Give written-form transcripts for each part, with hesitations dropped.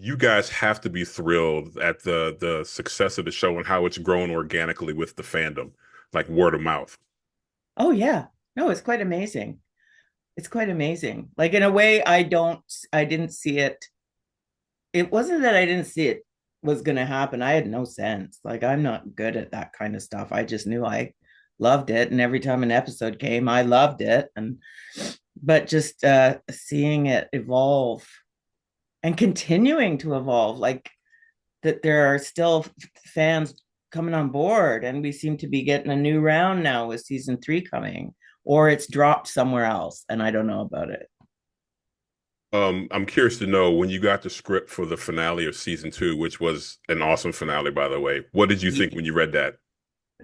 You guys have to be thrilled at the success of the show and how it's grown organically with the fandom, like word of mouth. Oh yeah. No, it's quite amazing. It's quite amazing. Like in a way I didn't see it. It wasn't that I didn't see it was going to happen. I had no sense. Like I'm not good at that kind of stuff. I just knew I loved it, and every time an episode came, I loved it. And but just seeing it evolve and continuing to evolve, like that there are still fans coming on board, and we seem to be getting a new round now with season 3 coming, or it's dropped somewhere else and I don't know about it. I'm curious to know when you got the script for the finale of season two, which was an awesome finale, by the way. What did you think when you read that?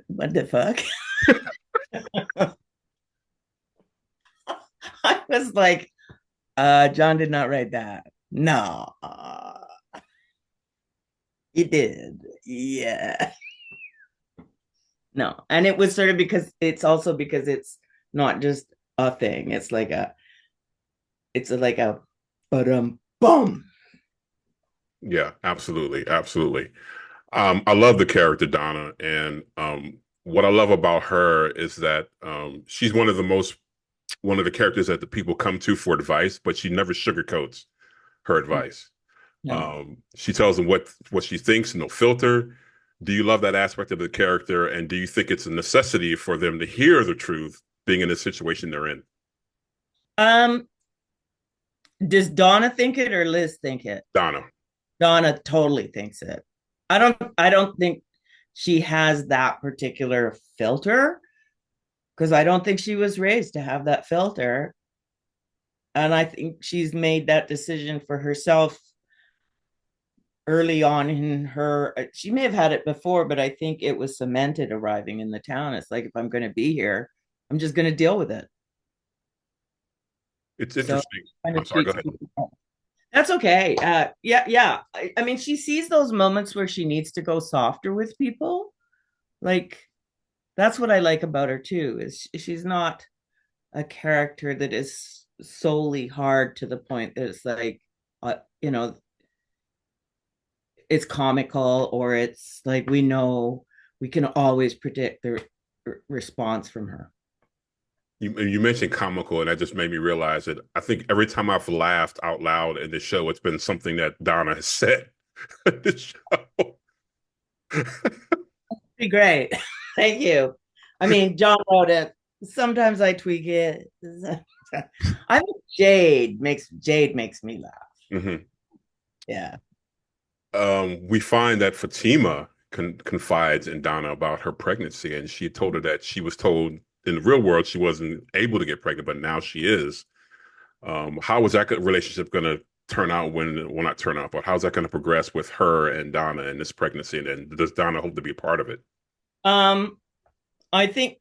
What the fuck? I was like, John did not write that. No, he did. Yeah. No. And it was sort of because it's also because it's not just a thing. It's like a but boom. Yeah, absolutely, absolutely. I love the character Donna, and what I love about her is that she's one of the characters that the people come to for advice, but she never sugarcoats her advice. No. She tells them what she thinks, no filter. Do you love that aspect of the character, and do you think it's a necessity for them to hear the truth, being in the situation they're in? Um, does Donna think it or Liz think it? Donna. Donna totally thinks it. I don't think she has that particular filter because I don't think she was raised to have that filter. And I think she's made that decision for herself early on in her. She may have had it before, but I think it was cemented arriving in the town. It's like, if I'm going to be here, I'm just going to deal with it. It's So interesting. kind I'm of sorry, go treats ahead. people. That's okay. Yeah. I mean, she sees those moments where she needs to go softer with people. Like that's what I like about her too. Is she's not a character that is solely hard to the point that it's like, you know, it's comical, or it's like we know we can always predict the response from her. You mentioned comical, and that just made me realize that I think every time I've laughed out loud in the show, it's been something that Donna has said in the show. Be great. Thank you. I mean, John wrote it. Sometimes I tweak it. I think Jade makes me laugh. Mhm. Yeah. We find that Fatima confides in Donna about her pregnancy, and she told her that she was told in the real world she wasn't able to get pregnant, but now she is. How is that relationship going to turn out well, not turn out, but how's that going to progress with her and Donna and this pregnancy? And does Donna hope to be a part of it? Um, I think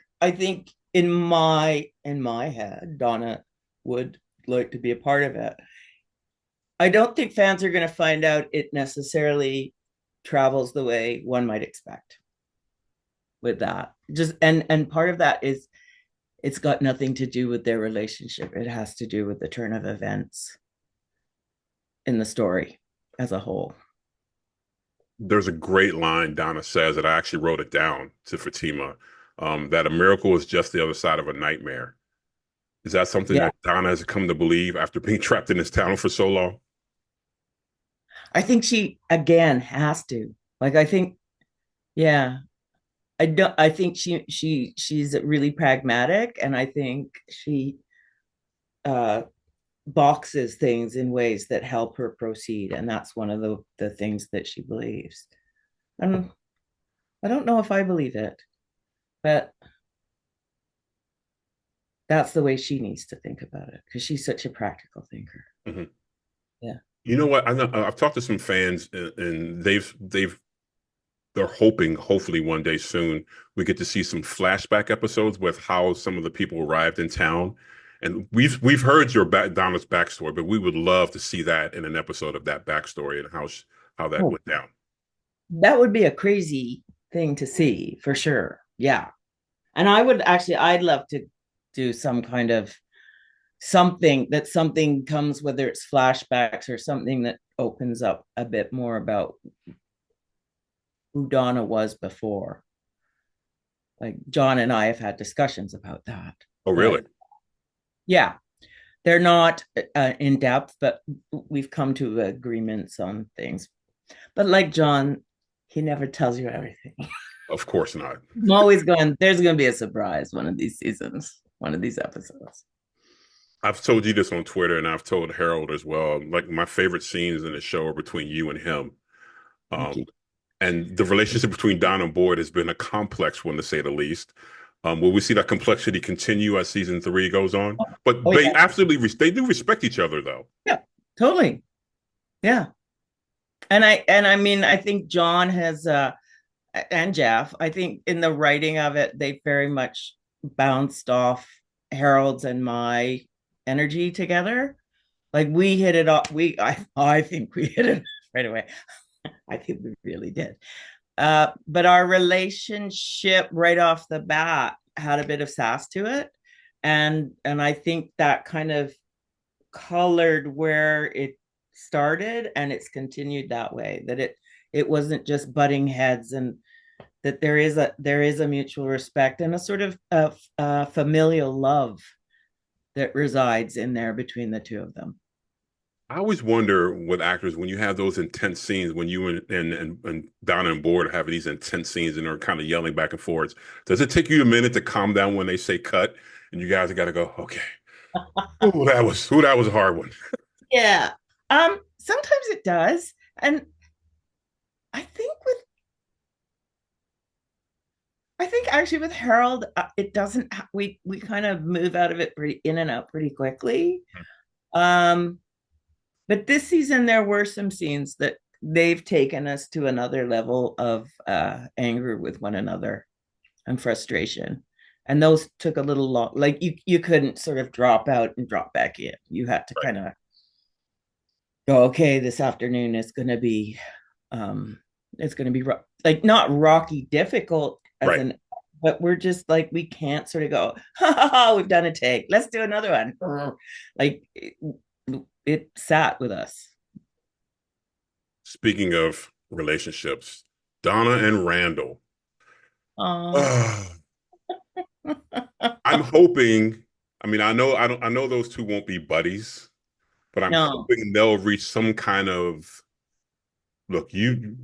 in my head, Donna would like to be a part of it. I don't think fans are going to find out it necessarily travels the way one might expect with that. Just and part of that is it's got nothing to do with their relationship. It has to do with the turn of events in the story as a whole. There's a great line Donna says that I actually wrote it down to Fatima, that a miracle is just the other side of a nightmare. Is that something Yeah. that Donna has come to believe after being trapped in this town for so long? I think she again has to. Like I think yeah, I think she's really pragmatic, and I think she uh boxes things in ways that help her proceed, and that's one of the things that she believes. And I don't know if I believe it, but that's the way she needs to think about it because she's such a practical thinker. Mhm. Yeah. You know what? I've talked to some fans, and they're hoping, hopefully one day soon, we get to see some flashback episodes with how some of the people arrived in town. And we've heard Donna's backstory, but we would love to see that in an episode of that backstory and how that Oh, went down. that would be a crazy thing to see for sure. Yeah. And I'd love to do some kind of something comes, whether it's flashbacks or something that opens up a bit more about who Donna was before. Like John and I have had discussions about that. Oh, really? Like, yeah, they're not in depth, but we've come to agreements on things. But like John, he never tells you everything. Of course not. I'm always going, there's going to be a surprise one of these seasons, one of these episodes. I've told you this on Twitter, and I've told Harold as well. Like my favorite scenes in the show are between you and him. Thank Um, you. and the relationship between Don and Boyd has been a complex one, to say the least. Will we see that complexity continue as season three goes on? But Oh, they yeah. absolutely they do respect each other, though. Yeah, totally. Yeah. And I mean, I think John has and Jeff, I think in the writing of it, they very much bounced off Harold's and my energy together. Like we hit it off. I think we hit it right away. I think we really did. But our relationship right off the bat had a bit of sass to it. And I think that kind of colored where it started, and it's continued that way, that it wasn't just butting heads, and that there is a mutual respect and a sort of familial love that resides in there between the two of them. I always wonder with actors when you have those intense scenes, when you and Donna and Boyd are having these intense scenes and are kind of yelling back and forth. Does it take you a minute to calm down when they say cut, and you guys got to go, okay? That was a hard one. Yeah. Sometimes it does. And I think with I think actually with Harold, it doesn't. We kind of move out of it pretty in and out pretty quickly. Um, but this season there were some scenes that they've taken us to another level of anger with one another and frustration, and those took a little long. Like you couldn't sort of drop out and drop back in. You had to Right, kind of go, okay, this afternoon is going to be um it's going to be like not rocky difficult as right. an, but we're just like we can't sort of go, ha, ha, ha, we've done a take, let's do another one. Like it sat with us. Speaking of relationships, Donna and Randall. Oh. Uh, I'm hoping. I mean, I know those two won't be buddies, but I'm No, hoping they'll reach some kind of look.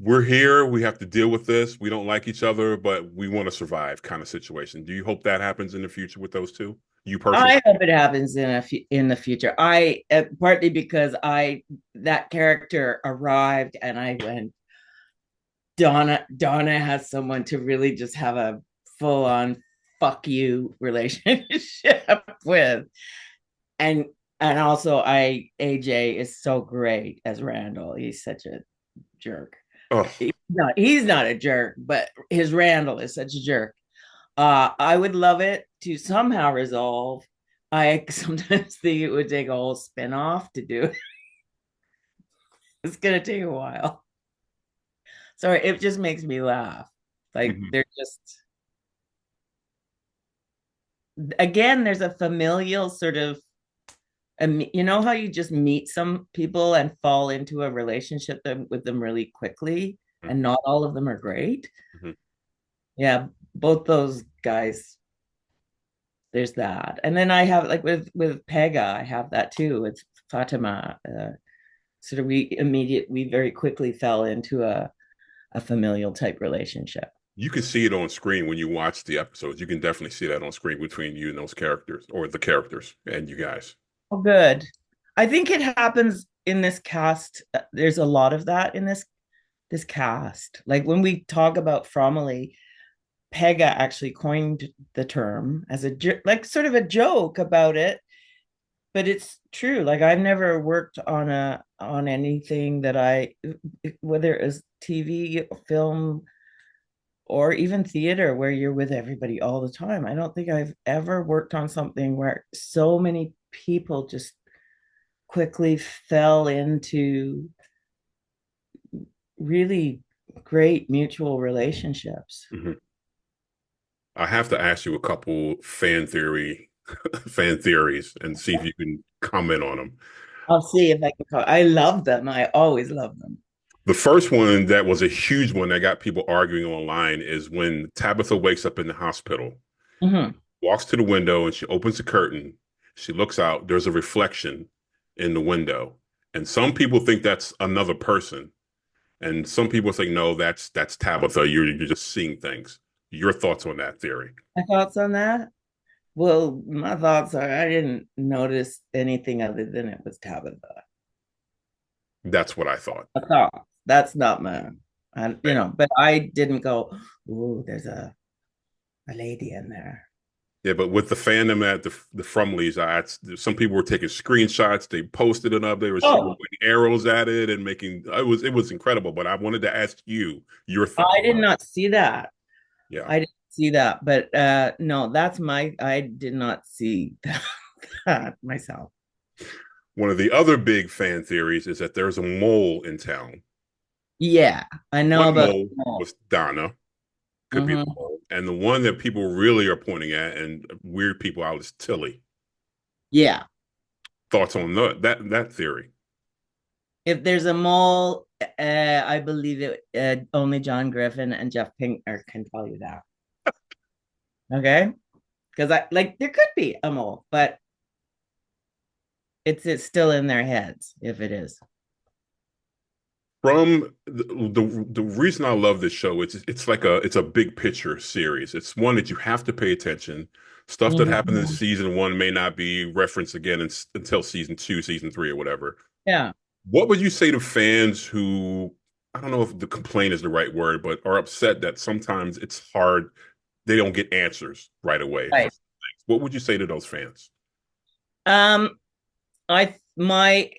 We're here. We have to deal with this. We don't like each other, but we want to survive kind of situation. Do you hope that happens in the future with those two? You personally? I hope it happens in the future. I partly because I that character arrived and I went, Donna has someone to really just have a full on fuck you relationship with. And also I AJ is so great as Randall. He's such a jerk. Oh, He's not a jerk, but his Randall is such a jerk. I would love it to somehow resolve. I sometimes think it would take a whole spin-off to do it. It's gonna take a while. Sorry, it just makes me laugh. Like mhm. they're just, again, there's a familial sort of, you know how you just meet some people and fall into a relationship with them really quickly, and not all of them are great. Mhm. Yeah, both those guys, there's that. And then I have like with Pega, I have that too. It's Fatima. Sort of we very quickly fell into a familial type relationship. You can see it on screen when you watch the episodes. You can definitely see that on screen between you and those characters, or the characters and you guys. Oh, good. I think it happens in this cast. There's a lot of that in this cast. Like when we talk about Fromley, Pega actually coined the term as a like sort of a joke about it, but it's true. Like I've never worked on anything that I, whether it was TV, film, or even theater where you're with everybody all the time. I don't think I've ever worked on something where so many people just quickly fell into really great mutual relationships. Mhm. I have to ask you a couple fan theory fan theories and see if you can comment on them. I'll see if I can call. I love them. I always love them. The first one that was a huge one that got people arguing online is when Tabitha wakes up in the hospital, Hmm. walks to the window, and she opens the curtain. She looks out. There's a reflection in the window, and some people think that's another person, and some people think no, that's Tabitha. You're just seeing things. Your thoughts on that theory? My thoughts on that? Well, my thoughts are I didn't notice anything other than it was Tabitha. That's what I thought. I thought that's not my, but I didn't go, "Ooh, there's a lady in there." Yeah, but with the fandom at the Frumleys, some people were taking screenshots. They posted it up. They were shooting Oh, arrows at it and making it was incredible. But I wanted to ask you your I thoughts. did not see that. Yeah, I didn't see that, but no, I did not see that myself. one of the other big fan theories is that there's a mole in town. Yeah, I know One about. mole was Donna, could be the Hmm. mole, and the one that people really are pointing at and weird people out is Tilly. Yeah, Thoughts on that theory? if there's a mole, I believe it. Only John Griffin and Jeff Pinkner can tell you that. Okay, because I like there could be a mole, but it's still in their heads if it is. From the reason I love this show, it's like it's a big picture series. It's one that you have to pay attention. Stuff that happened in Mhm. season one may not be referenced again until season two, season three, or whatever. Yeah, What would you say to fans who, I don't know if the complaint is the right word, but are upset that sometimes it's hard, they don't get answers right away for right. things? What would you say to those fans? Um, I my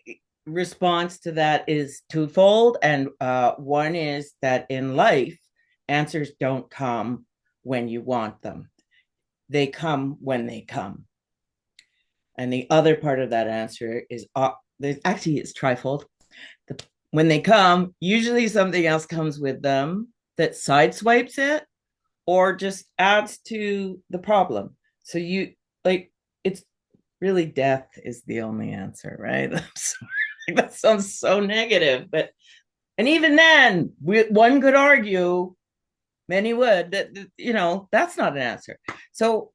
response to that is twofold, and one is that in life, answers don't come when you want them; they come when they come. And the other part of that answer is there's actually it's trifold. The, when they come, usually something else comes with them that sideswipes it or just adds to the problem. So you like it's really death is the only answer, right? I'm sorry. That sounds so negative, but and even then, one could argue, many would that that's not an answer. So,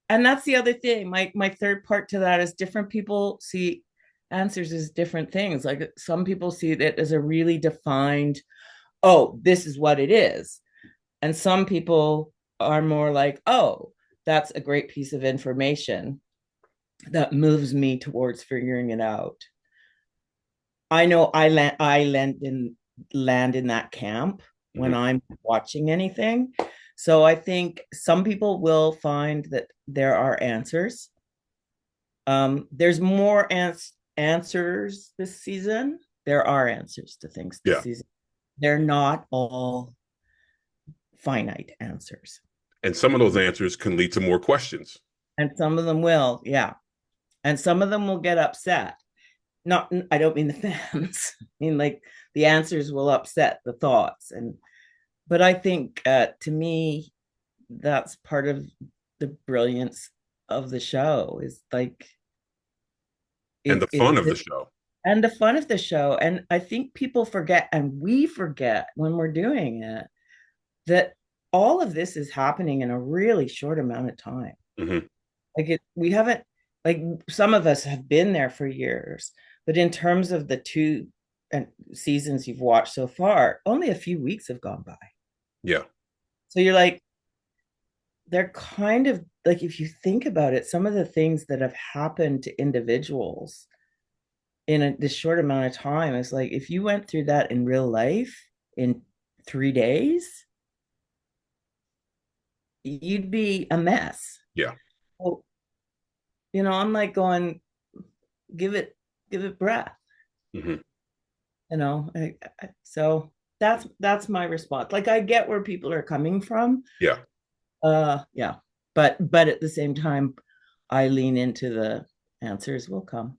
and that's the other thing. My third part to that is different people see answers as different things. Like some people see it as a really defined, oh, this is what it is, and some people are more like, oh, that's a great piece of information that moves me towards figuring it out. I know land in that camp when Mhm. I'm watching anything. So I think some people will find that there are answers. There's more answers this season. There are answers to things this Yeah. season. They're not all finite answers. And some of those answers can lead to more questions. And some of them will, yeah. And some of them will get upset. Not, I don't mean the fans. I mean, like, the answers will upset the thoughts. But I think to me, that's part of the brilliance of the show is like, And the it's fun of the show. and the fun of the show. And I think people forget, and we forget when we're doing it, that all of this is happening in a really short amount of time. Hmm. We haven't, like, some of us have been there for years, but in terms of the two seasons you've watched so far, only a few weeks have gone by. Yeah. So you're like, they're kind of like, if you think about it, some of the things that have happened to individuals in this short amount of time is like, if you went through that in real life in 3 days, you'd be a mess. Yeah. Well, I'm like going, give it, give it breath. Hmm. So that's my response. Like I get where people are coming from. Yeah. Yeah. But at the same time, I lean into the answers will come.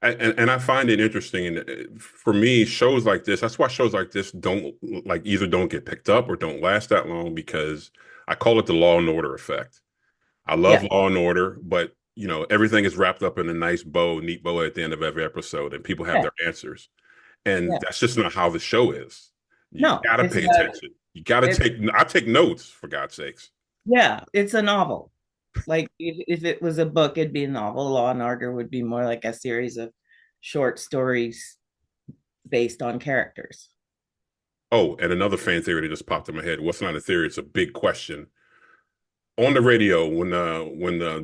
And I find it interesting. And for me, shows like this, that's why shows like this don't like either don't get picked up or don't last that long because I call it the Law and Order effect. I love Yeah, Law and Order, but everything is wrapped up in a nice bow, neat bow at the end of every episode, and people have yeah, their answers. And yeah. that's just not how the show is. You No, gotta it's pay a attention. You gotta it's take. I take notes for God's sakes. yeah, it's a novel. Like if it was a book, it'd be a novel. Law and Order would be more like a series of short stories based on characters. Oh, and another fan theory that just popped in my head. What's not a theory? It's a big question. On the radio, when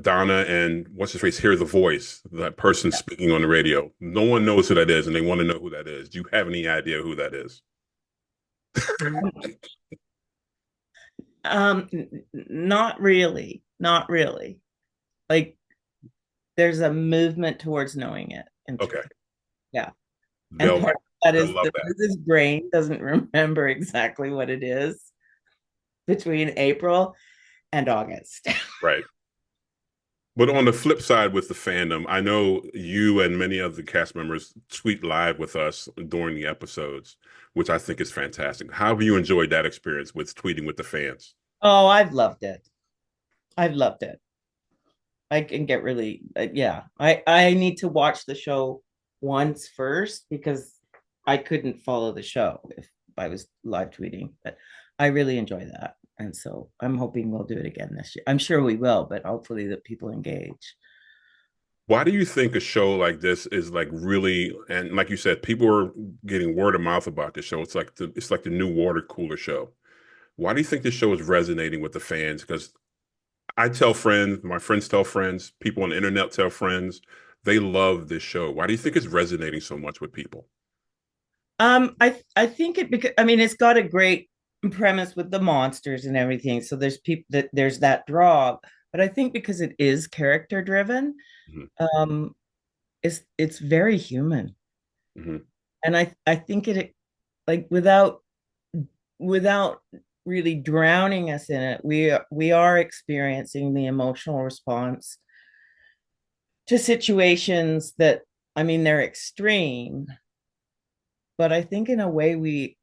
Donna and what's his face hear the voice, that person speaking on the radio, no one knows who that is, and they want to know who that is. Do you have any idea who that is? Not really, not really. Like there's a movement towards knowing it. Okay, Yeah. And they'll part of that they'll is love that that. his brain doesn't remember exactly what it is between April and August. Right. But on the flip side with the fandom, I know you and many of the cast members tweet live with us during the episodes, which I think is fantastic. How have you enjoyed that experience with tweeting with the fans? Oh, I've loved it. I've loved it. I can get really yeah. I need to watch the show once first because I couldn't follow the show if I was live tweeting, but I really enjoy that. And so I'm hoping we'll do it again this year. I'm sure we will, but hopefully that people engage. Why do you think a show like this is like really, and like you said, people are getting word of mouth about this show. It's like the new water cooler show. Why do you think this show is resonating with the fans? Because I tell friends, my friends tell friends, people on the internet tell friends, they love this show. Why do you think it's resonating so much with people? I think it because I mean it's got a great premise with the monsters and everything. So there's people that there's that draw, but I think because it is character driven, Hmm. um, it's very human, Hmm. and I think it like without really drowning us in it, we are experiencing the emotional response to situations that I mean they're extreme, but I think in a way we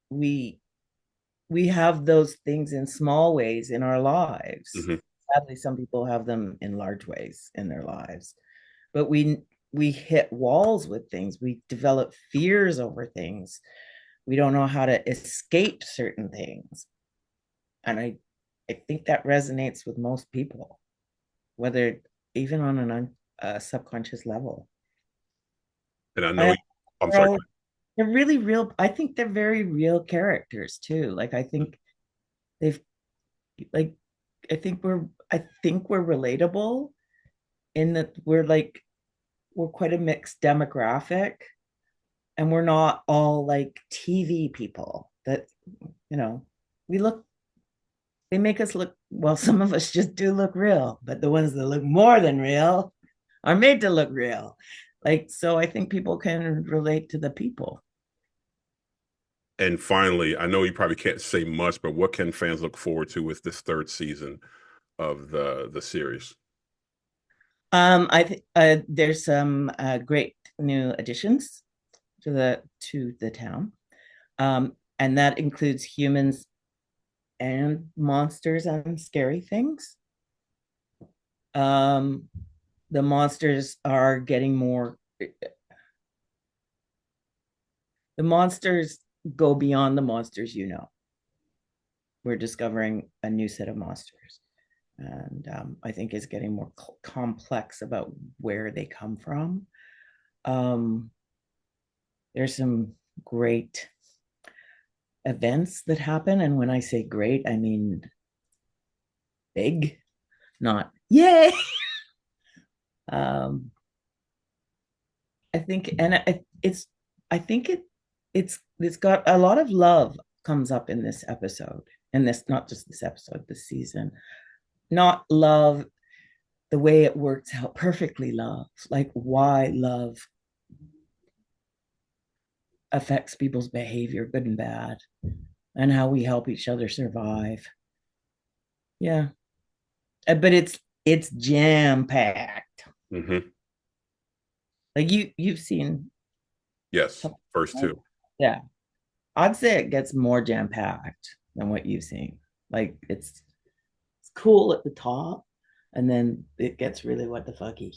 have those things in small ways in our lives. Hmm. Sadly, some people have them in large ways in their lives, but we hit walls with things. We develop fears over things. We don't know how to escape certain things, and I think that resonates with most people, whether even on a subconscious level. And I know, I I'm sorry. they're, they're really real. I think they're very real characters too. Like I think they've like I think we're relatable in that we're quite a mixed demographic and we're not all like TV people that you know we look they make us look well some of us just do look real but the ones that look more than real are made to look real like so I think people can relate to the people. And finally, I know you probably can't say much, but what can fans look forward to with this third season of the series? I think there's some great new additions to the town, and that includes humans and monsters and scary things. Um, the monsters are getting more. The monsters go beyond the monsters you know. We're discovering a new set of monsters, and I think is getting more complex about where they come from. Um, there's some great events that happen, and when I say great, I mean big, not yay. um, I think, and I think it's got a lot of love comes up in this episode, and this not just this episode, this season. Not love the way it works out perfectly. Love, like why love affects people's behavior, good and bad, and how we help each other survive. Yeah, but it's jam packed. Hmm. Like you've seen Yes, something, first right? two. Yeah, I'd say it gets more jam packed than what you've seen. Like it's cool at the top, and then it gets really what the fucky.